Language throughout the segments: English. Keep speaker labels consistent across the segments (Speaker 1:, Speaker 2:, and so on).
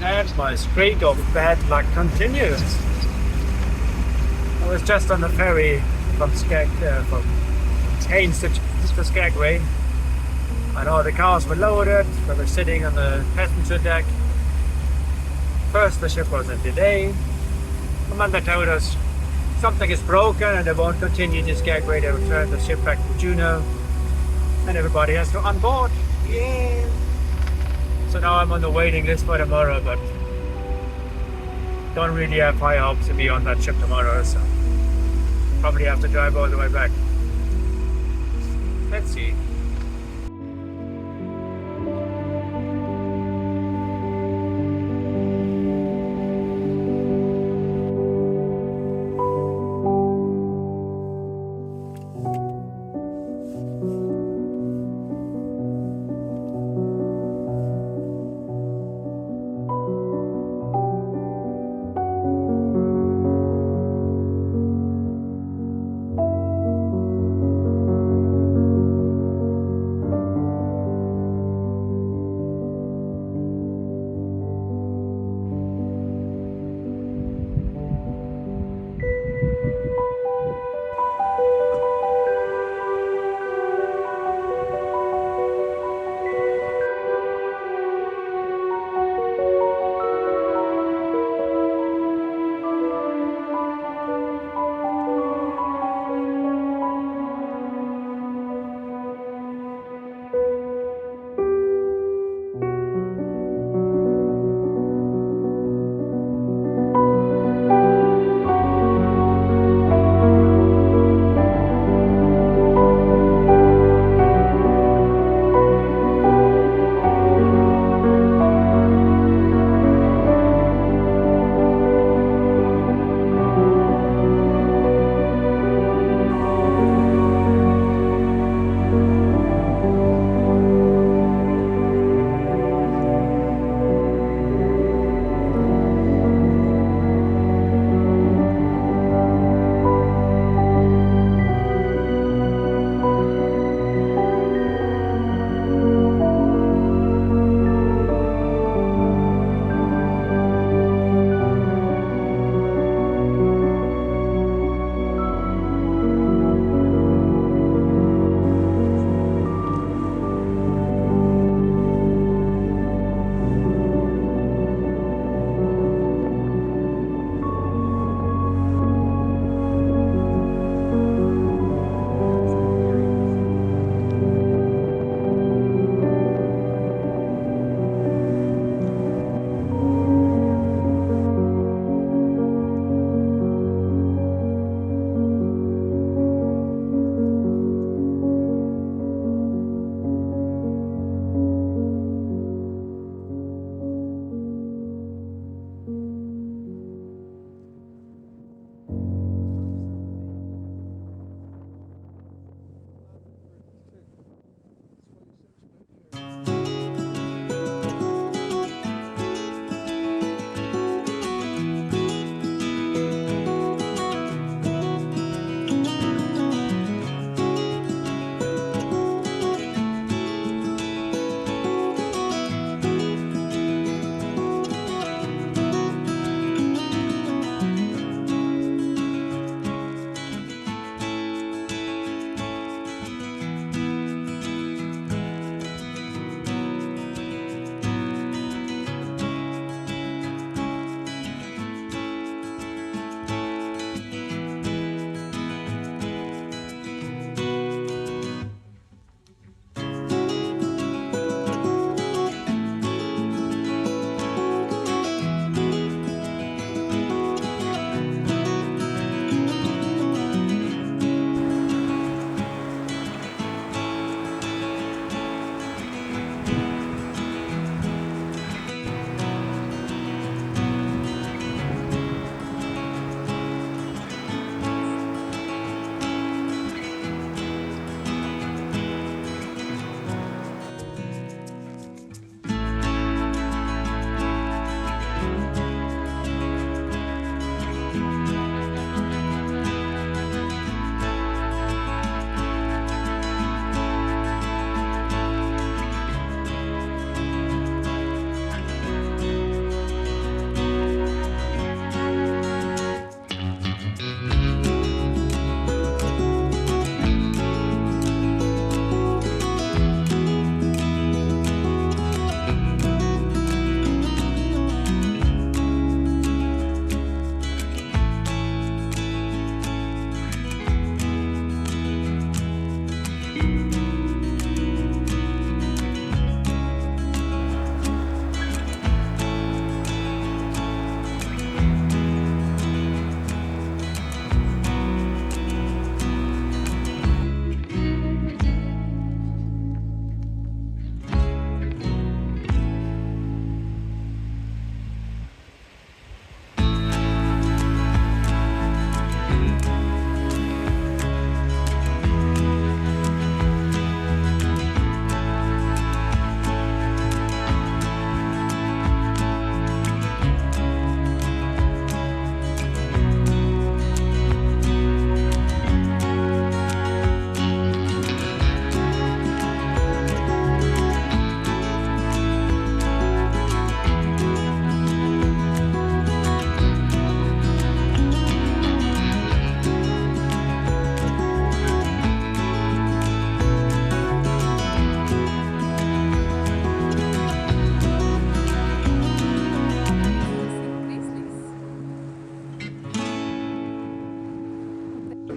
Speaker 1: And my streak of bad luck continues. I was just on the ferry from Haines to Skagway, and all the cars were loaded. We were sitting on the passenger deck. First, the ship was in delay. Commander told us something is broken and they won't continue to Skagway. They will turn the ship back to Juneau, and everybody has to onboard. Yeah. So now I'm on the waiting list for tomorrow, but don't really have high hopes to be on that ship tomorrow, so probably have to drive all the way back. Let's see.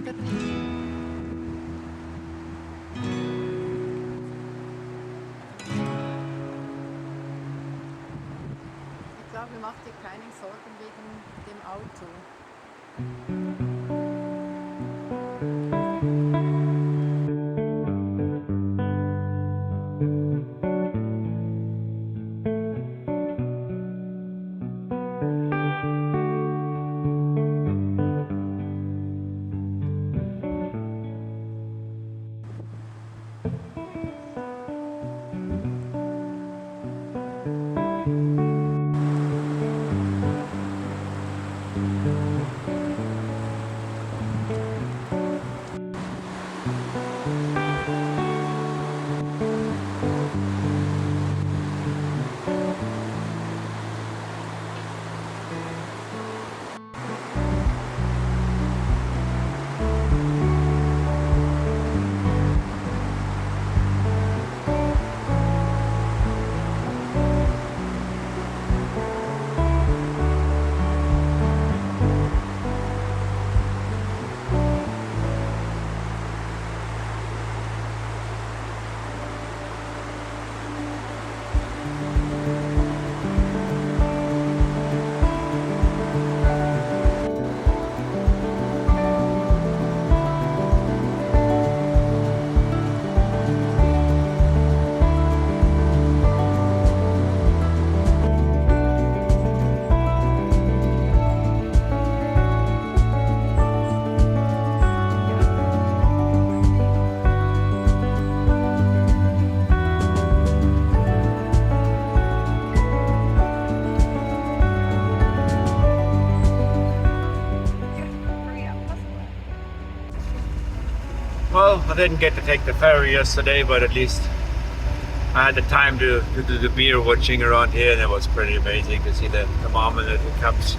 Speaker 2: Ich glaube, mach dir keine Sorgen wegen dem Auto.
Speaker 1: Well, I didn't get to take the ferry yesterday, but at least I had the time to do the beer watching around here, and it was pretty amazing to see the marmalade cups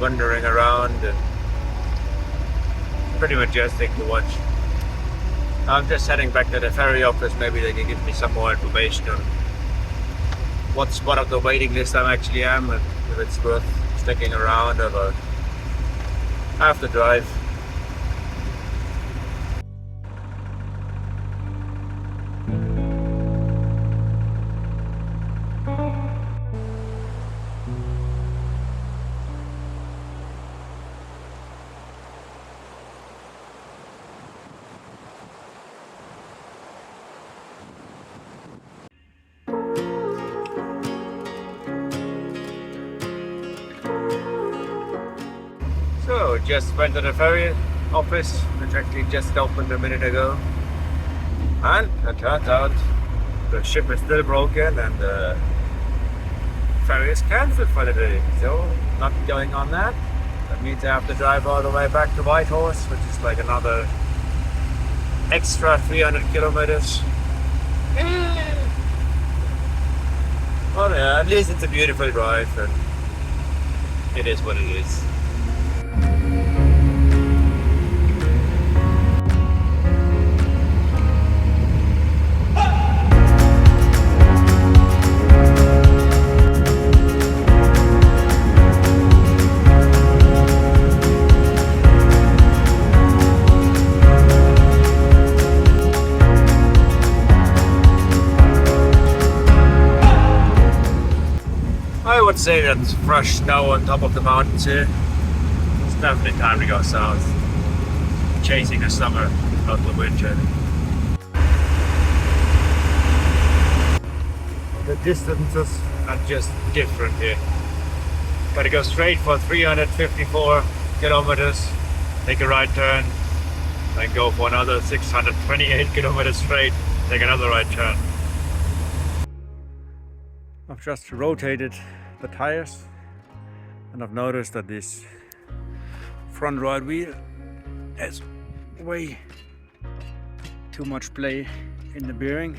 Speaker 1: wandering around, and pretty majestic to watch. I'm just heading back to the ferry office. Maybe they can give me some more information on what spot of the waiting list I actually am, and if it's worth sticking around or I have to drive. So just went to the ferry office, which actually just opened a minute ago, and it turns out the ship is still broken and the ferry is cancelled for the day. So not going on that. That means I have to drive all the way back to Whitehorse, which is like another extra 300 kilometers. Well, yeah, at least it's a beautiful drive, and it is what it is. I would say that's fresh snow on top of the mountains here. It's definitely time to go south, chasing the summer, not the winter. The distances are just different here. Gotta go straight for 354 kilometers, take a right turn, then go for another 628 kilometers straight, take another right turn. I've just rotated the tires, and I've noticed that this front right wheel has way too much play in the bearing.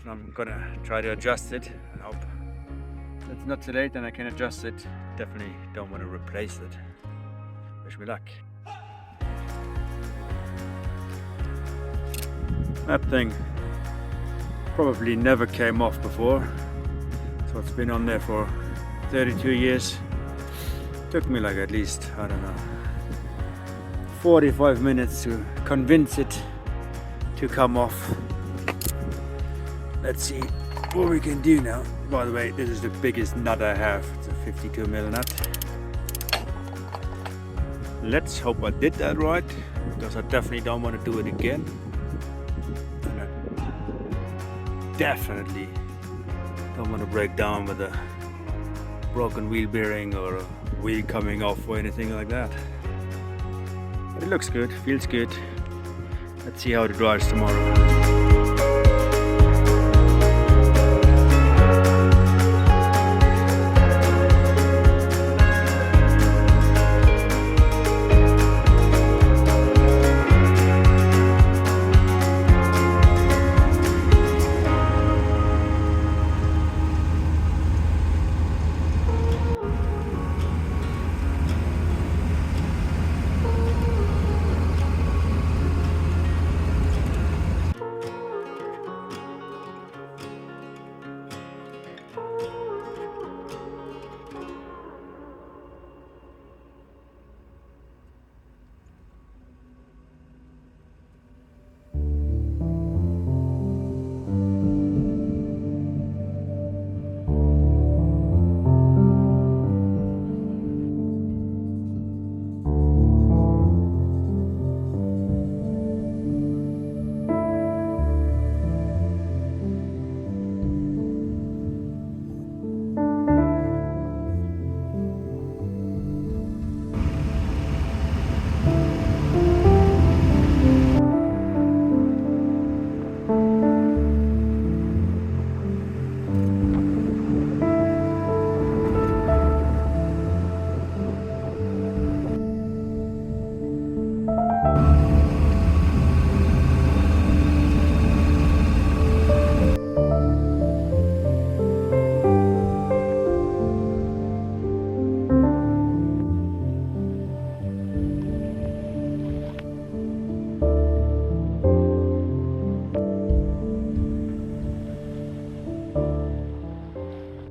Speaker 1: And I'm gonna try to adjust it. I hope it's not too late and I can adjust it. Definitely don't want to replace it. Wish me luck. That thing probably never came off before. So it's been on there for 32 years. Took me like at least, I don't know, 45 minutes to convince it to come off. Let's see what we can do now. By the way, this is the biggest nut I have. It's a 52mm nut. Let's hope I did that right, because I definitely don't want to do it again. And I definitely don't want to break down with a broken wheel bearing or a wheel coming off or anything like that. But it looks good, feels good. Let's see how it drives tomorrow.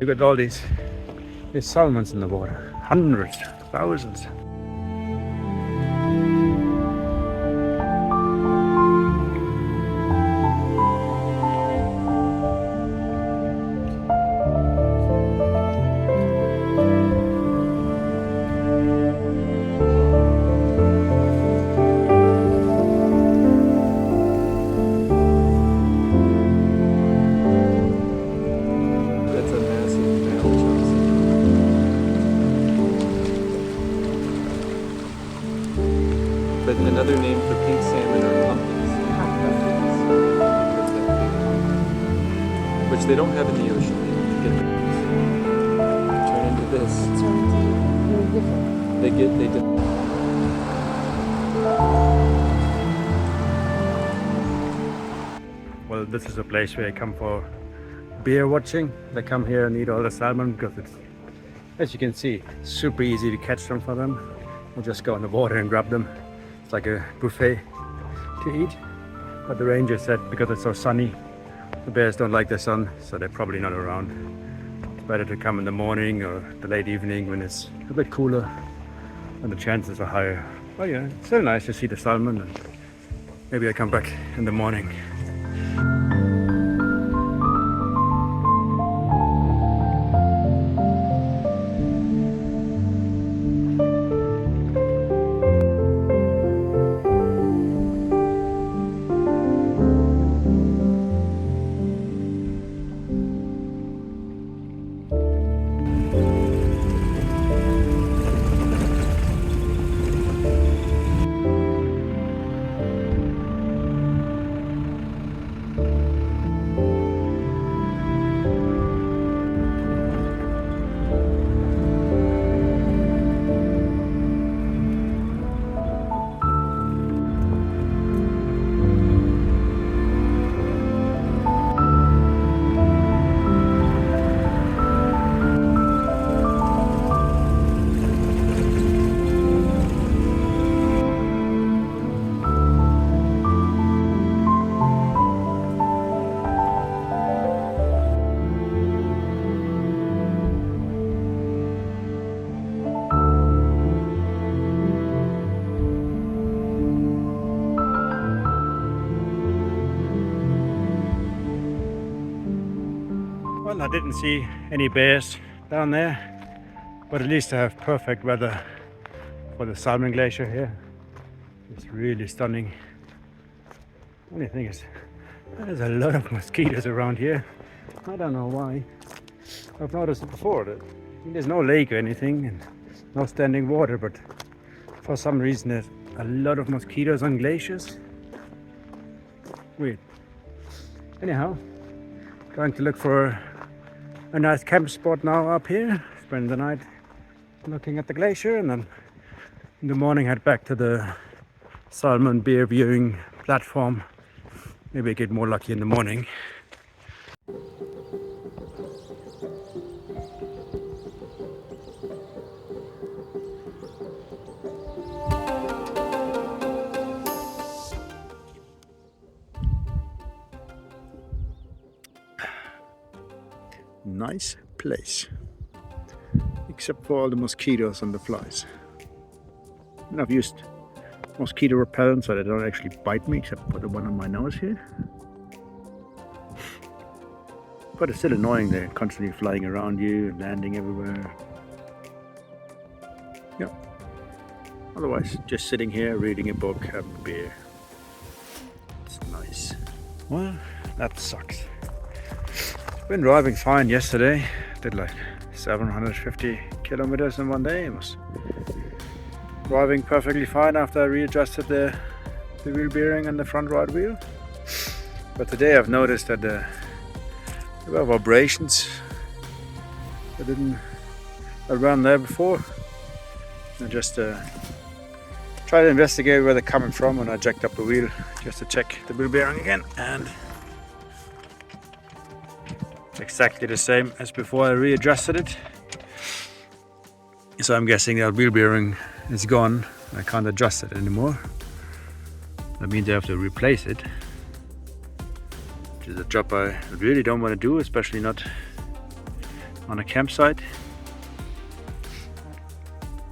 Speaker 1: Look at all these salmons in the water. Hundreds, thousands.
Speaker 3: But another name for pink salmon are pumpkins, which they don't have in the ocean. They get turn into this. They do.
Speaker 1: Well, this is a place where I come for beer watching. They come here and eat all the salmon because it's, as you can see, super easy to catch them for them. We'll just go in the water and grab them. It's like a buffet to eat. But the ranger said because it's so sunny, the bears don't like the sun, so they're probably not around. It's better to come in the morning or the late evening when it's a bit cooler and the chances are higher. But yeah, it's so nice to see the salmon, and maybe I come back in the morning. Well, I didn't see any bears down there, but at least I have perfect weather for the Salmon Glacier here. It's really stunning. Only thing is, there's a lot of mosquitoes around here. I don't know why. I've noticed it before. There's no lake or anything and no standing water, but for some reason there's a lot of mosquitoes on glaciers. Weird. Anyhow, going to look for a nice camp spot now up here. Spend the night looking at the glacier, and then in the morning head back to the salmon beer viewing platform. Maybe get more lucky in the morning. Nice place, except for all the mosquitoes and the flies. And I've used mosquito repellent so they don't actually bite me, except for the one on my nose here. But it's still annoying, they're constantly flying around you and landing everywhere. Yeah. Otherwise, just sitting here reading a book, having a beer. It's nice. Well, that sucks. Been driving fine yesterday. Did like 750 kilometers in one day. It was driving perfectly fine after I readjusted the wheel bearing on the front right wheel. But today I've noticed that there were vibrations that weren't there before. I just tried to investigate where they're coming from, and I jacked up the wheel just to check the wheel bearing again, and exactly the same as before I readjusted it. So I'm guessing that wheel bearing is gone. I can't adjust it anymore. That means I have to replace it, which is a job I really don't want to do, especially not on a campsite.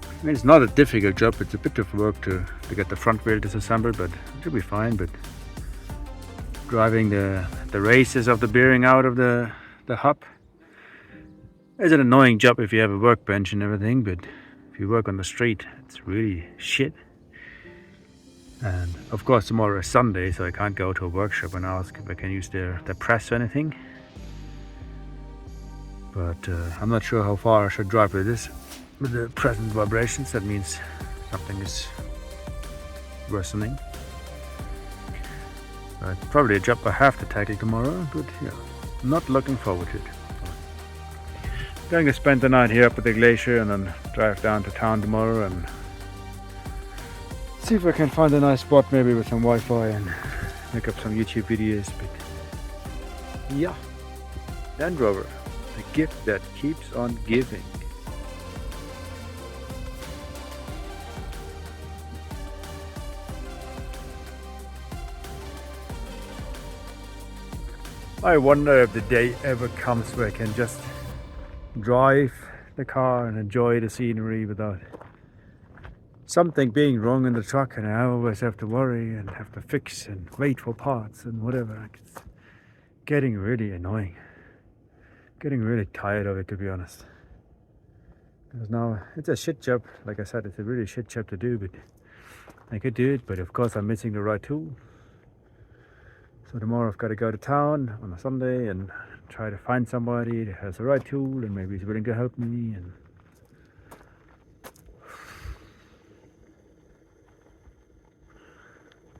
Speaker 1: I mean, it's not a difficult job. It's a bit of work to get the front wheel disassembled, but it should be fine. But driving the races of the bearing out of the hub is an annoying job if you have a workbench and everything, but if you work on the street, it's really shit. And of course tomorrow is Sunday, so I can't go to a workshop and ask if I can use their press or anything. But I'm not sure how far I should drive with this. With the present vibrations, that means something is worsening. It's probably a job I have to tackle tomorrow, but yeah, not looking forward to it. Going to spend the night here up at the glacier and then drive down to town tomorrow and see if I can find a nice spot, maybe with some Wi-Fi, and make up some YouTube videos. But yeah, Land Rover, the gift that keeps on giving. I wonder if the day ever comes where I can just drive the car and enjoy the scenery without something being wrong in the truck, and I always have to worry and have to fix and wait for parts and whatever. It's getting really annoying. Getting really tired of it, to be honest. Because now it's a shit job. Like I said, it's a really shit job to do, but I could do it, but of course I'm missing the right tool. So tomorrow I've got to go to town on a Sunday and try to find somebody that has the right tool and maybe is willing to help me. And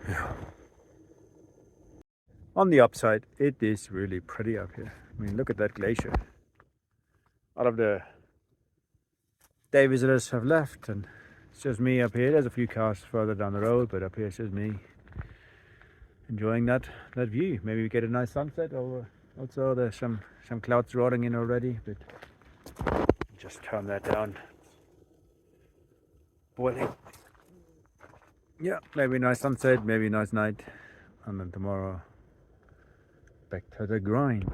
Speaker 1: yeah. On the upside, it is really pretty up here. I mean, look at that glacier. All of the day visitors have left and it's just me up here. There's a few cars further down the road, but up here it's just me enjoying that view. Maybe we get a nice sunset over. Also there's some clouds rolling in already, but just turn that down. Boiling. Yeah, maybe a nice sunset, maybe a nice night, and then tomorrow back to the grind.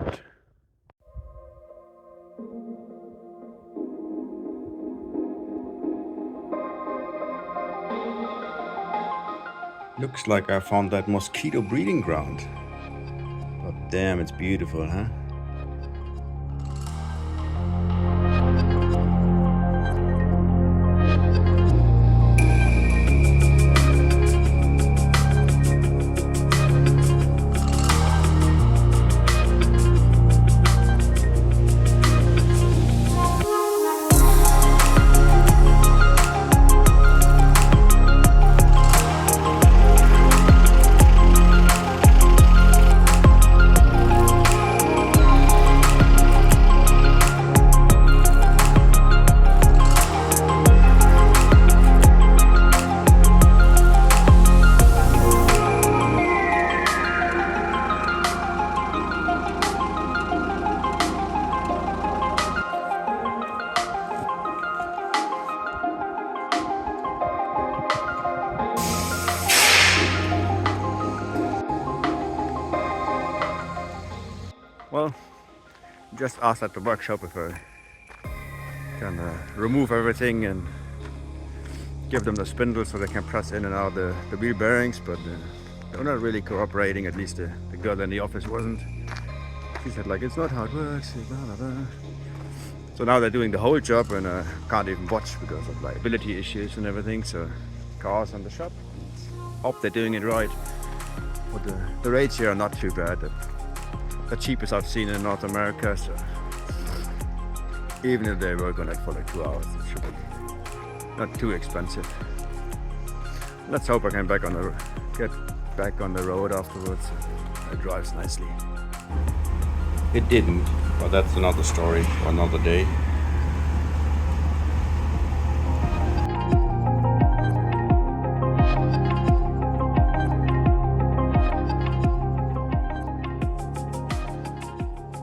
Speaker 1: Looks like I found that mosquito breeding ground. But damn, it's beautiful, huh?
Speaker 4: just asked at the workshop if I can remove everything and give them the spindle so they can press in and out the wheel bearings, but they're not really cooperating. At least the girl in the office wasn't. She said like, it's not how it works, blah, blah, blah. So now they're doing the whole job and can't even watch because of liability issues and everything. So cars on the shop, hope they're doing it right. But the rates here are not too bad. The cheapest I've seen in North America, so even if they work on it for like 2 hours, it should be not too expensive. Let's hope I can get back on the road afterwards. It drives nicely.
Speaker 5: It didn't, but that's another story for another day.